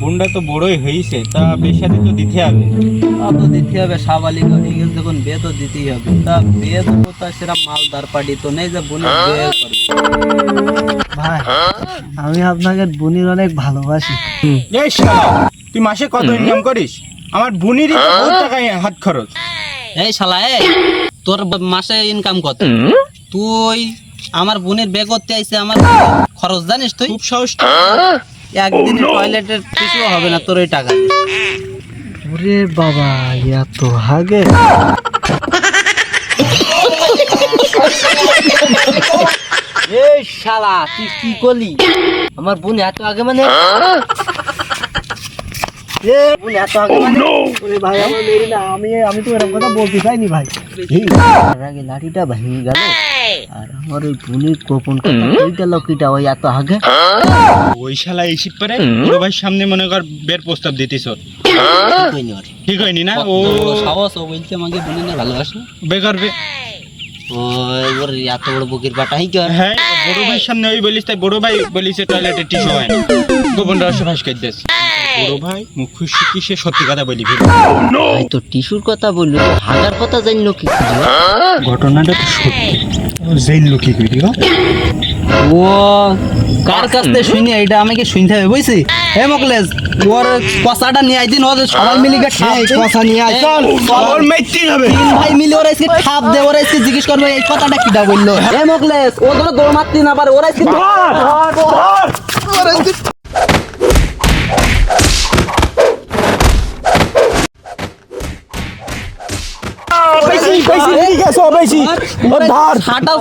বোনটা তো বড়ই হয়েছে, তা বিয়ে শাদী তো দিতে হবে। তা তো দিতে হবে, সাবালিকা হয়ে গেছে যখন বিয়ে তো দিতেই হবে। তা বিয়ে দেবো, তা সেরা মালদার পার্টি তো নেই যে বোনের বিয়ে করবে। ভাই আমি আপনাকে বোনের অনেক ভালোবাসি। এই শালা, তুই মাসে কত ইনকাম করিস? আমার বোনেরই তো বহুত টাকা হাত খরচ। এই শালা, তোর মাসে ইনকাম কত? তুই আমার বোনের বিয়ে করতে আইছে, আমার খরচ জানিস তুই? খুব সাহস। একদিন টয়লেটের টিস্যু হবে না তোর ওই টাকা। ওরে বাবা, এত হাগে! এই শালা তুই কি করলি? আমার বোন এত আগে মানে বোন এত আগে মানে ওরে ভাই আমার মেরি না, আমি তো এরকম কথা বলতে চাইনি ভাই। তার আগে লাঠিটা ভেঙে গেল আর আমার ওই বোনের গোপন কথা কই গেল কিটা ওই এত আগে। ওই শালা এই শীত পরে বড় ভাইয়ের সামনে মনে কর বের প্রস্তাব দিতেছ, ঠিক হয়নি না? ও সাহস, ও বলছে আমাকে বোনে না ভালোবাসে, বে করবে। ওর এত বড় বুকের পাটাই কি? হ্যাঁ, বড় ভাইয়ের সামনে ওই বলিস, তাই বড় ভাই বলিস টয়লেটে টিস্যু হয় না, গোপন রহস্য ফাঁস করে দিস। বড় ভাই মুখ খুশি কি সে সত্যি কথা বলি? ভাই তো টিস্যুর কথা বললো, তো হাগার কথা জানলো কি করে? ঘটনাটা তো সত্যি, জানলো কি করি? ও কার কাছ থেকে শুনি এটা আমাকে শুনতে হবে, বুঝছি? হে মকলেশ, ওর কষাটা নিয়ে আইদিন, ওর সবাই মিলে কথা নিয়ে আয়, চল ওর মেটতেই হবে। তিন ভাই মিলে ওরা আজকে ঠাপ দে, ওরা আজকে জিজ্ঞেস করবে এই কথাটা কিটা বললো। হে মকলেশ, ও ধরো দৌড় মারতি না পারে, ওরা আজকে বেশি বেশি ঠিক আছে, বেশি হাঁটাও।